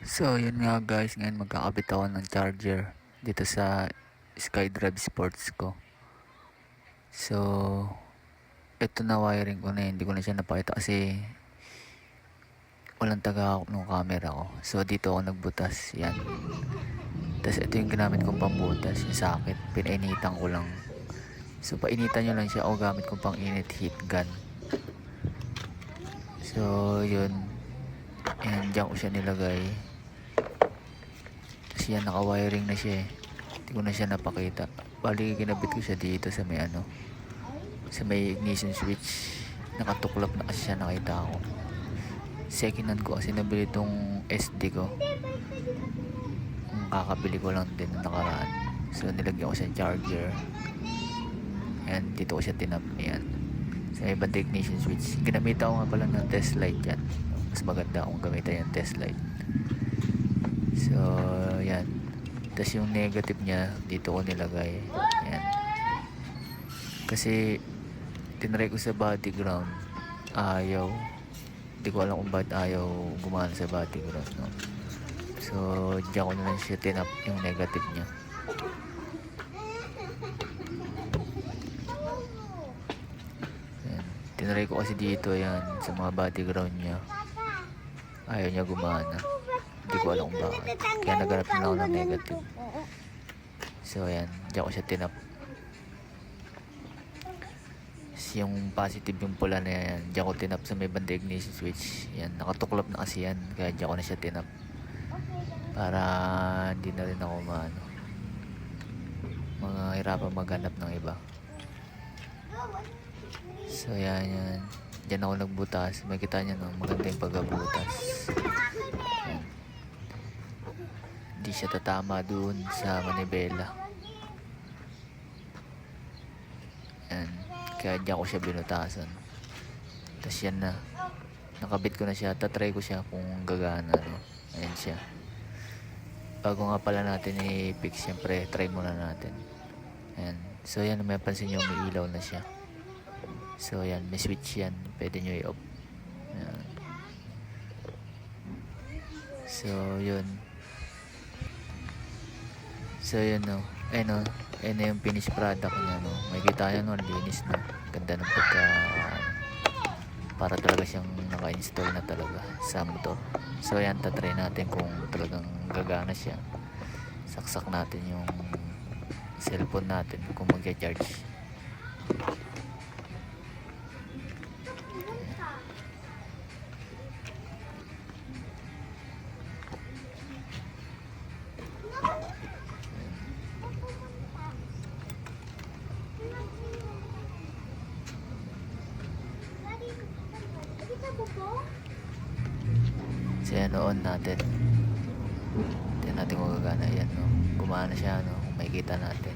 So yun nga guys, ngayon magkakabit ako ng charger dito sa SkyDrive Sports ko. So ito na wiring ko na, hindi ko na siya napakita kasi walang tagahawak ng camera ko. So dito ako nagbutas, yan. Tapos ito yung ginamit kong pambutas, yung socket, pinainitan ko lang. So painitan nyo lang siya, o gamit kong pang init heat gun. So yun, yan, dyan ko siya nilagay. Tapos yan, naka-wiring na siya eh. Hindi ko na siya napakita. Bali, ginabit ko siya dito sa may sa may ignition switch. Nakatuklap na kasi siya, nakita ko. Second hand ko kasi nabili itong SD ko. Kakabili ko lang din ng nakaraan. So nilagyan ko siya charger. Ayan, dito ko siya tinap. Ayan, sa may banda ignition switch. Ginamita ko nga pala ng test light yan. Mas maganda kung gamitan yung test light. So yan. Tapos yung negative niya dito ko nilagay. Ayan. Kasi tinry ko sa body ground, ayaw. Hindi ko alam kung bakit ayaw gumana sa body ground, no? So diyan ko na lang siya tinap yung negative niya. Ayan. Tinry ko kasi dito yan sa mga body ground niya, ayaw niya gumana. Hindi ko alam kung bakit, kaya naganap na ako ng negative. So ayan, diyan ko siya tinap. Yung positive, yung pula na yan, diyan ko tinap sa may banda ignition switch. Yan, nakatuklap na kasi yan, kaya diyan ko na siya tinap para hindi na rin ako mga hirapan maghanap ng iba. So yan, diyan ako nagbutas. May kita nyo, no? Maganda yung pagbutas. Hindi siya tatama dun sa manibela. Yan, kaya diyan ko siya binutasan. Tapos yan na, nakabit ko na siya. Tatry ko siya kung gagana, no? Ayan siya. Bago nga pala natin i-fix, siyempre try muna natin. Ayan. So yan, may pansin nyo, may ilaw na siya. So yan, may switch yan, pwede nyo i-off. Ayan. So yun. So yun, no. Ayun, no. Ayun na yung finished product niya, no. May kita nyo, no, linis na. Ganda ng pagka, para talaga siyang naka-install na talaga sa motor. So yan, tatry natin kung talagang gagana siya. Saksak natin yung cellphone natin kung mag-charge. So yan, on natin. Tignan natin kung gagana yan, no? Gumana siya, no? Kung makikita natin.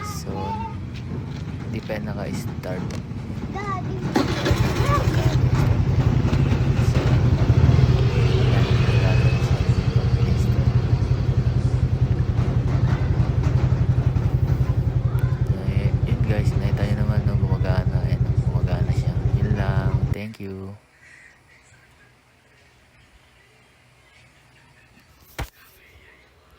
So hindi pa yan naka-start.